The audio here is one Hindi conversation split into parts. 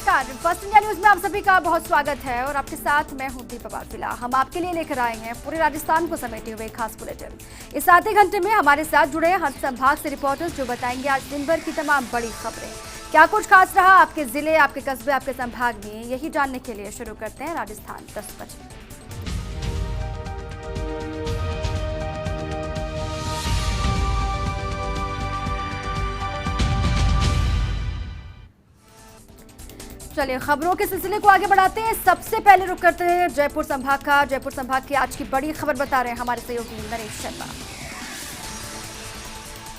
नमस्कार, फर्स्ट इंडिया न्यूज में आप सभी का बहुत स्वागत है और आपके साथ मैं हूं दीपा वाफिला। हम आपके लिए लेकर आए हैं पूरे राजस्थान को समेटे हुए खास बुलेटिन। इस आधे घंटे में हमारे साथ जुड़े हर संभाग से रिपोर्टर्स जो बताएंगे आज दिन भर की तमाम बड़ी खबरें। क्या कुछ खास रहा आपके जिले, आपके कस्बे, आपके संभाग में, यही जानने के लिए शुरू करते हैं राजस्थान 10 बजे। चलिए खबरों के सिलसिले को आगे बढ़ाते हैं। सबसे पहले रुक करते हैं जयपुर संभाग का। जयपुर संभाग की आज की बड़ी खबर बता रहे हैं हमारे सहयोगी नरेश शर्मा।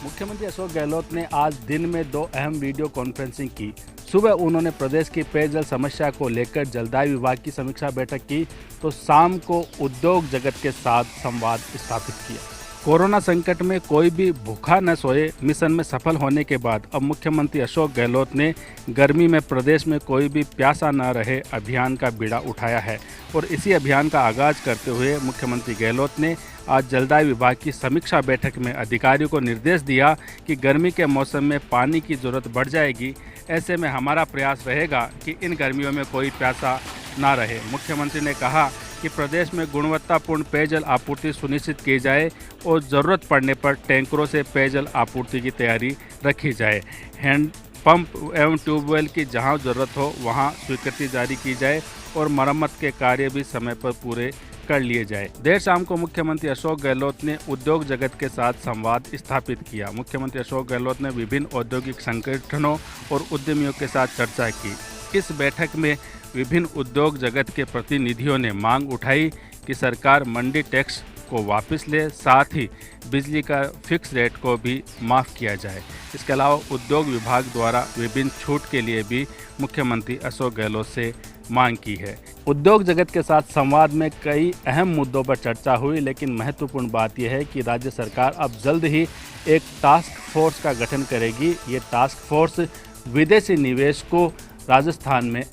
मुख्यमंत्री अशोक गहलोत ने आज दिन में 2 अहम वीडियो कॉन्फ्रेंसिंग की। सुबह उन्होंने प्रदेश की पेयजल समस्या को लेकर जलदाय विभाग की समीक्षा बैठक की, तो शाम को उद्योग जगत के साथ संवाद स्थापित किया। कोरोना संकट में कोई भी भूखा न सोए मिशन में सफल होने के बाद अब मुख्यमंत्री अशोक गहलोत ने गर्मी में प्रदेश में कोई भी प्यासा न रहे अभियान का बीड़ा उठाया है और इसी अभियान का आगाज करते हुए मुख्यमंत्री गहलोत ने आज जलदाय विभाग की समीक्षा बैठक में अधिकारियों को निर्देश दिया कि गर्मी के मौसम में पानी की जरूरत बढ़ जाएगी। ऐसे में हमारा प्रयास रहेगा कि इन गर्मियों में कोई प्यासा ना रहे। मुख्यमंत्री ने कहा कि प्रदेश में गुणवत्तापूर्ण पेयजल आपूर्ति सुनिश्चित की जाए और ज़रूरत पड़ने पर टैंकरों से पेयजल आपूर्ति की तैयारी रखी जाए। हैंड पंप एवं ट्यूबवेल की जहां ज़रूरत हो वहां स्वीकृति जारी की जाए और मरम्मत के कार्य भी समय पर पूरे कर लिए जाए। देर शाम को मुख्यमंत्री अशोक गहलोत ने उद्योग जगत के साथ संवाद स्थापित किया। मुख्यमंत्री अशोक गहलोत ने विभिन्न औद्योगिक संगठनों और उद्यमियों के साथ चर्चा की। इस बैठक में विभिन्न उद्योग जगत के प्रतिनिधियों ने मांग उठाई कि सरकार मंडी टैक्स को वापस ले, साथ ही बिजली का फिक्स रेट को भी माफ़ किया जाए। इसके अलावा उद्योग विभाग द्वारा विभिन्न छूट के लिए भी मुख्यमंत्री अशोक गहलोत से मांग की है। उद्योग जगत के साथ संवाद में कई अहम मुद्दों पर चर्चा हुई, लेकिन महत्वपूर्ण बात यह है कि राज्य सरकार अब जल्द ही एक टास्क फोर्स का गठन करेगी। ये टास्क फोर्स विदेशी निवेश को राजस्थान में।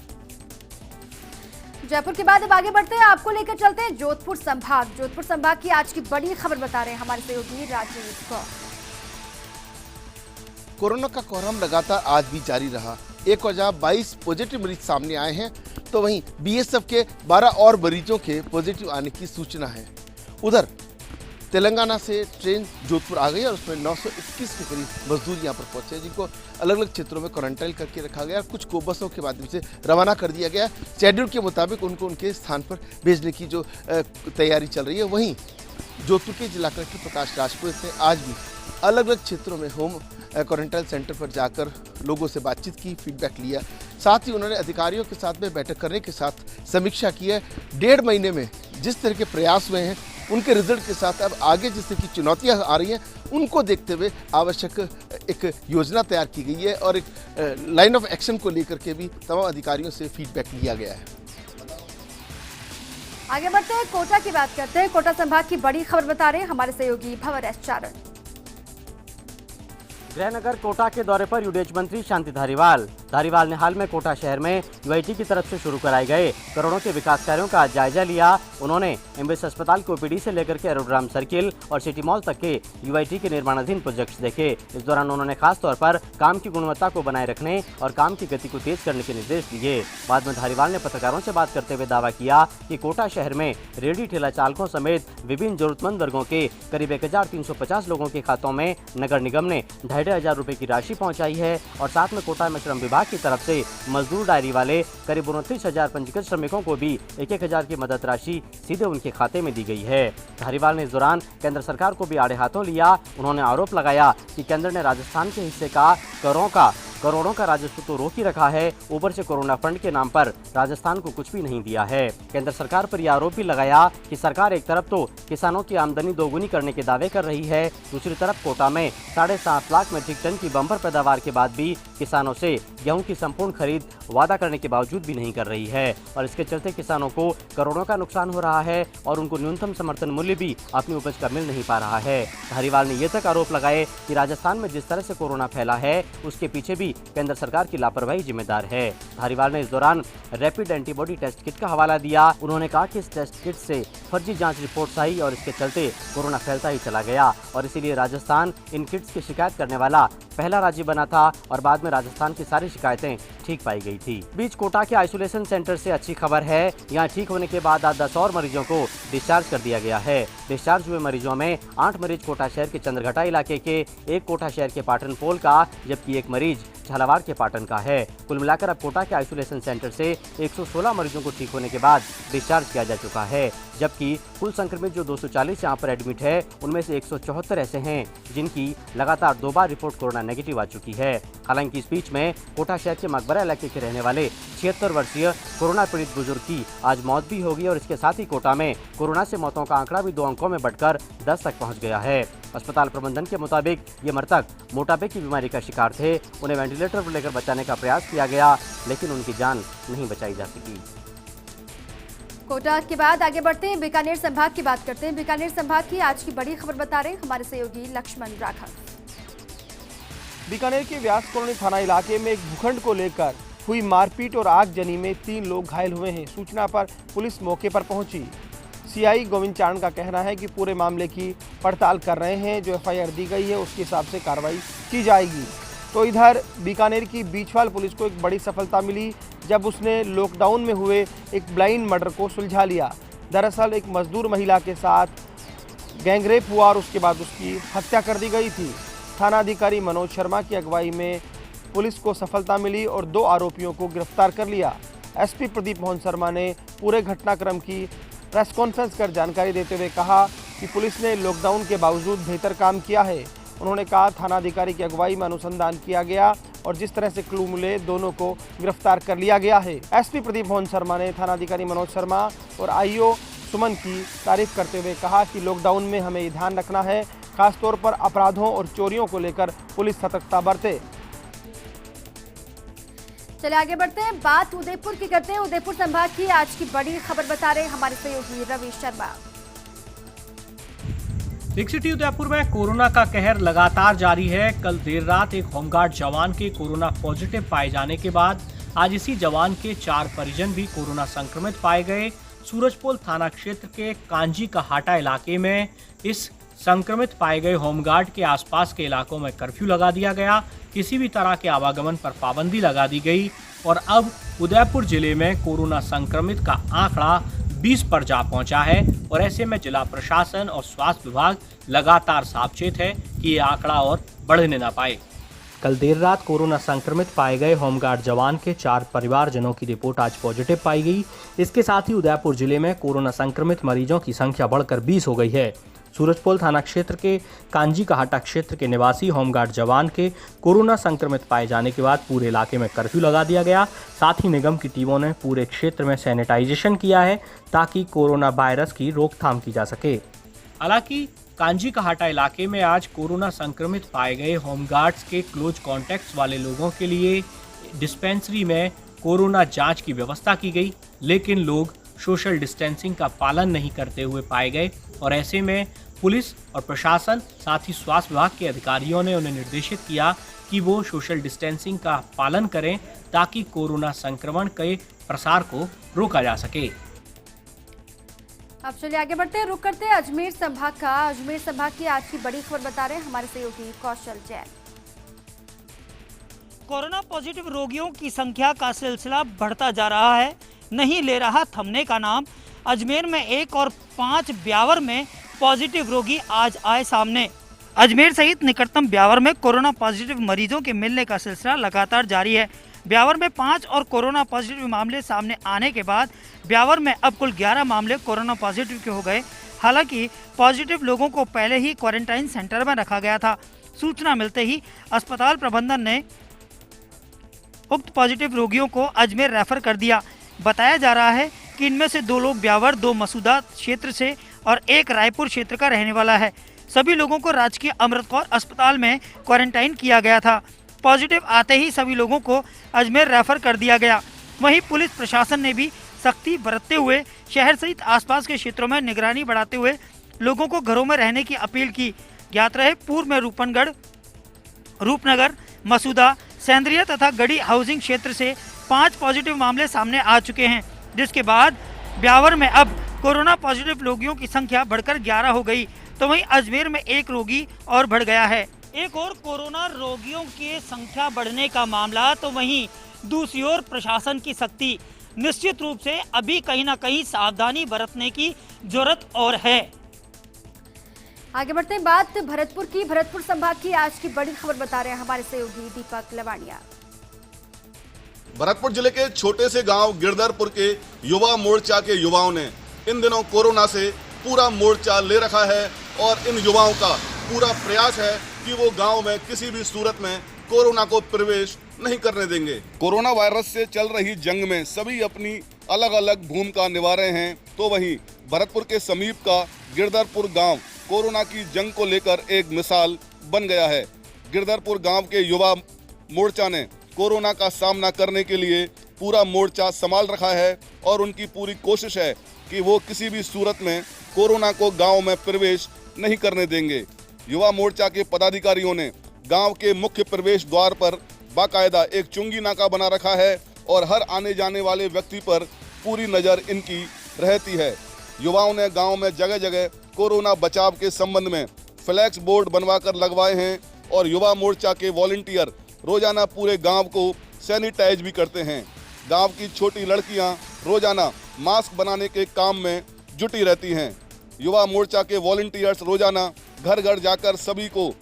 जयपुर के बाद अब आगे बढ़ते हैं, आपको लेकर चलते हैं जोधपुर संभाग। जोधपुर संभाग की आज की बड़ी खबर बता रहे हैं हमारे सहयोगी राजीव गौर। कोरोना का कोहराम लगातार आज भी जारी रहा। एक वजह 22 पॉजिटिव मरीज सामने आए हैं, तो वहीं बीएसएफ के 12 और मरीजों के पॉजिटिव आने की सूचना है। उधर तेलंगाना से ट्रेन जोधपुर आ गई और उसमें 921 के करीब मजदूर यहाँ पर पहुंचे, जिनको अलग अलग क्षेत्रों में क्वारंटाइन करके रखा गया। कुछ को बसों के माध्यम से रवाना कर दिया गया। शेड्यूल के मुताबिक उनको उनके स्थान पर भेजने की जो तैयारी चल रही है। वहीं जोधपुर के जिला कलेक्टर प्रकाश राजपूत ने आज भी अलग अलग क्षेत्रों में होम क्वारंटाइन सेंटर पर जाकर लोगों से बातचीत की, फीडबैक लिया। साथ ही उन्होंने अधिकारियों के साथ में बैठक करने के साथ समीक्षा की है। 1.5 महीने में जिस तरह के प्रयास हुए हैं उनके रिजल्ट के साथ अब आगे जिस तरह की चुनौतियां आ रही हैं उनको देखते हुए आवश्यक एक योजना तैयार की गई है और एक लाइन ऑफ एक्शन को लेकर के भी तमाम अधिकारियों से फीडबैक लिया गया है। आगे बढ़ते हैं, कोटा की बात करते हैं। कोटा संभाग की बड़ी खबर बता रहे हैं हमारे सहयोगी भंवर एस चारण। गृहनगर कोटा के दौरे पर यूडीएच मंत्री शांति धारीवाल ने हाल में कोटा शहर में यूआईटी की तरफ से शुरू कराए गए करोड़ों के विकास कार्यों का जायजा लिया। उन्होंने एमबीएस अस्पताल को ओपीडी से लेकर के एरोड्राम सर्किल और सिटी मॉल तक के यूआईटी के निर्माणाधीन प्रोजेक्ट्स देखे। इस दौरान उन्होंने खास तौर पर काम की गुणवत्ता को बनाए रखने और काम की गति को तेज करने के निर्देश दिए। बाद में धारीवाल ने पत्रकारों से बात करते हुए दावा किया कि कोटा शहर में रेहड़ी ठेला चालकों समेत विभिन्न जरूरतमंद वर्गों के करीब 1350 लोगों के खातों में नगर निगम ने 2,500 रुपए की राशि पहुंचाई है और साथ में कोटा में श्रम विभाग की तरफ से मजदूर डायरी वाले करीब 29,000 पंजीकृत श्रमिकों को भी 1,000 की मदद राशि सीधे उनके खाते में दी गई है। धारीवाल ने इस दौरान केंद्र सरकार को भी आड़े हाथों लिया। उन्होंने आरोप लगाया कि केंद्र ने राजस्थान के हिस्से का करोड़ों का राजस्व तो रोक ही रखा है, ऊपर से कोरोना फंड के नाम पर राजस्थान को कुछ भी नहीं दिया है। केंद्र सरकार पर यह आरोप भी लगाया कि सरकार एक तरफ तो किसानों की आमदनी दोगुनी करने के दावे कर रही है, दूसरी तरफ कोटा में 7.5 लाख मीट्रिक टन की बम्पर पैदावार के बाद भी किसानों से गेहूं की संपूर्ण खरीद वादा करने के बावजूद भी नहीं कर रही है और इसके चलते किसानों को करोड़ों का नुकसान हो रहा है और उनको न्यूनतम समर्थन मूल्य भी अपनी उपज का मिल नहीं पा रहा है। धारीवाल ने ये तक आरोप लगाए कि राजस्थान में जिस तरह से कोरोना फैला है उसके पीछे भी केंद्र सरकार की लापरवाही जिम्मेदार है। धारीवाल ने इस दौरान रैपिड एंटीबॉडी टेस्ट किट का हवाला दिया। उन्होंने कहा कि इस टेस्ट किट से फर्जी जांच रिपोर्ट आई और इसके चलते कोरोना फैलता ही चला गया और इसीलिए राजस्थान इन किट्स की शिकायत करने वाला पहला राज्य बना था और बाद में राजस्थान की सारी शिकायतें ठीक पाई गई थी। बीच कोटा के आइसोलेशन सेंटर से अच्छी खबर है, यहाँ ठीक होने के बाद आज 10 और मरीजों को डिस्चार्ज कर दिया गया है। डिस्चार्ज हुए मरीजों में 8 मरीज कोटा शहर के चंद्रघटा इलाके के, एक कोटा शहर के पाटन पोल का, जबकि एक मरीज झालावाड़ के पाटन का है। कुल मिलाकर अब कोटा के आइसोलेशन सेंटर से 116 मरीजों को ठीक होने के बाद डिस्चार्ज किया जा चुका है, जबकि कुल संक्रमित जो 240 यहाँ पर एडमिट है उनमें से 174 ऐसे हैं जिनकी लगातार 2 बार रिपोर्ट कोरोना नेगेटिव आ चुकी है। हालांकि इस बीच में कोटा शहर के मकबरा इलाके के रहने वाले 76 वर्षीय कोरोना पीड़ित बुजुर्ग की आज मौत भी होगी और इसके साथ ही कोटा में कोरोना से मौतों का आंकड़ा भी 2 अंकों में बढ़कर 10 तक पहुंच गया है। अस्पताल प्रबंधन के मुताबिक ये मृतक मोटापे की बीमारी का शिकार थे। उन्हें वेंटिलेटर पर लेकर बचाने का प्रयास किया गया, लेकिन उनकी जान नहीं बचाई जा सकी। कोटा के बाद आगे बढ़ते हैं, बीकानेर संभाग की बात करते हैं। बीकानेर संभाग की आज की बड़ी खबर बता रहे हैं हमारे सहयोगी लक्ष्मण राघव। बीकानेर के व्यास कॉलोनी थाना इलाके में एक भूखंड को लेकर हुई मारपीट और आगजनी में 3 लोग घायल हुए हैं। सूचना पर पुलिस मौके पर पहुंची। सीआई गोविंद चांद का कहना है कि पूरे मामले की पड़ताल कर रहे हैं, जो एफआईआर दी गई है उसके हिसाब से कार्रवाई की जाएगी। तो इधर बीकानेर की बीचवाल पुलिस को एक बड़ी सफलता मिली जब उसने लॉकडाउन में हुए एक ब्लाइंड मर्डर को सुलझा लिया। दरअसल एक मजदूर महिला के साथ गैंगरेप हुआ और उसके बाद उसकी हत्या कर दी गई थी। थानाधिकारी मनोज शर्मा की अगुवाई में पुलिस को सफलता मिली और 2 आरोपियों को गिरफ्तार कर लिया। एसपी प्रदीप मोहन शर्मा ने पूरे घटनाक्रम की प्रेस कॉन्फ्रेंस कर जानकारी देते हुए कहा कि पुलिस ने लॉकडाउन के बावजूद बेहतर काम किया है। उन्होंने कहा थानाधिकारी की अगुवाई में अनुसंधान किया गया और जिस तरह से क्लू मिले दोनों को गिरफ्तार कर लिया गया है। एसपी प्रदीप मोहन शर्मा ने थानाधिकारी मनोज शर्मा और आईओ सुमन की तारीफ करते हुए कहा कि लॉकडाउन में हमें ध्यान रखना है, खासतौर पर अपराधों और चोरियों को लेकर पुलिस सतर्कता बरते। चलिए आगे बढ़ते हैं, बात उदयपुर की करते हैं। उदयपुर संभाग की आज की बड़ी खबर बता रहे हैं हमारे सहयोगी रवि शर्मा। बिग सिटी उदयपुर में कोरोना का कहर लगातार जारी है। कल देर रात एक होमगार्ड जवान के कोरोना पॉजिटिव पाए जाने के बाद आज इसी जवान के 4 परिजन भी कोरोना संक्रमित पाए गए। सूरजपोल थाना क्षेत्र के कांजी का हाटा इलाके में इस संक्रमित पाए गए होमगार्ड के आसपास के इलाकों में कर्फ्यू लगा दिया गया। किसी भी तरह के आवागमन पर पाबंदी लगा दी गई और अब उदयपुर जिले में कोरोना संक्रमित का आंकड़ा 20 पर जा पहुंचा है और ऐसे में जिला प्रशासन और स्वास्थ्य विभाग लगातार सावचेत है कि ये आंकड़ा और बढ़ने ना पाए। कल देर रात कोरोना संक्रमित पाए गए होमगार्ड जवान के 4 परिवारजनों की रिपोर्ट आज पॉजिटिव पाई गई। इसके साथ ही उदयपुर जिले में कोरोना संक्रमित मरीजों की संख्या बढ़कर 20 हो गई है। सूरजपोल थाना क्षेत्र के कांजी का हाटा क्षेत्र के निवासी होमगार्ड जवान के कोरोना संक्रमित पाए जाने के बाद पूरे इलाके में कर्फ्यू लगा दिया गया। साथ ही निगम की टीमों ने पूरे क्षेत्र में सैनिटाइजेशन किया है ताकि कोरोना वायरस की रोकथाम की जा सके। हालांकि कांजी का हाटा इलाके में आज कोरोना संक्रमित पाए गए होमगार्ड्स के क्लोज कॉन्टैक्ट्स वाले लोगों के लिए डिस्पेंसरी में कोरोना जांच की व्यवस्था की गई, लेकिन लोग सोशल डिस्टेंसिंग का पालन नहीं करते हुए पाए गए और ऐसे में पुलिस और प्रशासन साथ ही स्वास्थ्य विभाग के अधिकारियों ने उन्हें निर्देशित किया कि वो सोशल डिस्टेंसिंग का पालन करें ताकि कोरोना संक्रमण के प्रसार को रोका जा सके। अब चलिए आगे बढ़ते हैं, रुक करते हैं अजमेर संभाग का। अजमेर संभाग की आज की बड़ी खबर बता रहे हैं हमारे सहयोगी कौशल जैन। कोरोना पॉजिटिव रोगियों की संख्या का सिलसिला बढ़ता जा रहा है, नहीं ले रहा थमने का नाम। अजमेर में 1 और 5 ब्यावर में पॉजिटिव रोगी आज आए सामने। अजमेर सहित निकटतम ब्यावर में कोरोना पॉजिटिव मरीजों के मिलने का सिलसिला लगातार जारी है। ब्यावर में 5 और कोरोना पॉजिटिव मामले सामने आने के बाद ब्यावर में अब कुल 11 मामले कोरोना पॉजिटिव के हो गए। हालांकि पॉजिटिव लोगों को पहले ही क्वारंटाइन सेंटर में रखा गया था। सूचना मिलते ही अस्पताल प्रबंधन ने उक्त पॉजिटिव रोगियों को अजमेर रेफर कर दिया। बताया जा रहा है कि इनमें से 2 लोग ब्यावर, 2 मसूदा क्षेत्र से और 1 रायपुर क्षेत्र का रहने वाला है। सभी लोगों को राजकीय अमृत कौर अस्पताल में क्वारंटाइन किया गया था। पॉजिटिव आते ही सभी लोगों को अजमेर रेफर कर दिया गया। वहीं पुलिस प्रशासन ने भी सख्ती बरतते हुए शहर सहित आसपास के क्षेत्रों में निगरानी बढ़ाते हुए लोगों को घरों में रहने की अपील की। ज्ञात रहे पूर्व में रूपनगढ़, रूपनगर, मसूदा, सेंद्रिया तथा गढ़ी हाउसिंग क्षेत्र से 5 पॉजिटिव मामले सामने आ चुके हैं, जिसके बाद ब्यावर में अब कोरोना पॉजिटिव रोगियों की संख्या बढ़कर 11 हो गई। तो वहीं अजमेर में 1 रोगी और बढ़ गया है। एक और कोरोना रोगियों की संख्या बढ़ने का मामला, तो वहीं दूसरी ओर प्रशासन की सख्ती। निश्चित रूप से अभी कहीं ना कहीं सावधानी बरतने की जरूरत और है। आगे बढ़ते हैं बात भरतपुर की। भरतपुर संभाग की आज की बड़ी खबर बता रहे हैं हमारे सहयोगी दीपक लवानिया। भरतपुर जिले के छोटे से गांव गिरधरपुर के युवा मोर्चा के युवाओं ने इन दिनों कोरोना से पूरा मोर्चा ले रखा है और इन युवाओं का पूरा प्रयास है कि वो गांव में किसी भी सूरत में कोरोना को प्रवेश नहीं करने देंगे। कोरोना वायरस से चल रही जंग में सभी अपनी अलग अलग भूमिका निभा रहे हैं, तो वहीं भरतपुर के समीप का गिरधरपुर गांव कोरोना की जंग को लेकर एक मिसाल बन गया है। गिरधरपुर गांव के युवा मोर्चा ने कोरोना का सामना करने के लिए पूरा मोर्चा संभाल रखा है और उनकी पूरी कोशिश है कि वो किसी भी सूरत में कोरोना को गांव में प्रवेश नहीं करने देंगे। युवा मोर्चा के पदाधिकारियों ने गांव के मुख्य प्रवेश द्वार पर बाकायदा एक चुंगी नाका बना रखा है और हर आने जाने वाले व्यक्ति पर पूरी नज़र इनकी रहती है। युवाओं ने गांव में जगह जगह कोरोना बचाव के संबंध में फ्लैक्स बोर्ड बनवाकर लगवाए हैं और युवा मोर्चा के वॉलंटियर रोजाना पूरे गांव को सैनिटाइज भी करते हैं। गांव की छोटी लड़कियां रोजाना मास्क बनाने के काम में जुटी रहती हैं। युवा मोर्चा के वॉलंटियर्स रोजाना घर घर जाकर सभी को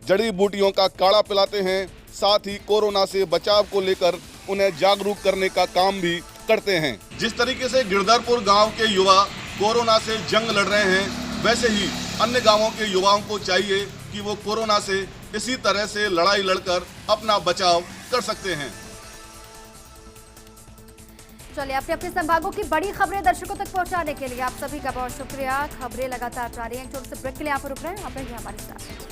जड़ी बूटियों का काढ़ा पिलाते हैं, साथ ही कोरोना से बचाव को लेकर उन्हें जागरूक करने का काम भी करते हैं। जिस तरीके से गिरधरपुर गांव के युवा कोरोना से जंग लड़ रहे हैं, वैसे ही अन्य गांवों के युवाओं को चाहिए कि वो कोरोना से इसी तरह से लड़ाई लड़कर अपना बचाव कर सकते हैं। चलिए, अपने अपने संभागों की बड़ी खबरें दर्शकों तक पहुंचाने के लिए आप सभी का बहुत शुक्रिया। खबरें लगातार जारी हैं। एक छोटे से ब्रेक के लिए यहाँ पर रुक रहे हैं, आप रहेंगे हमारे साथ।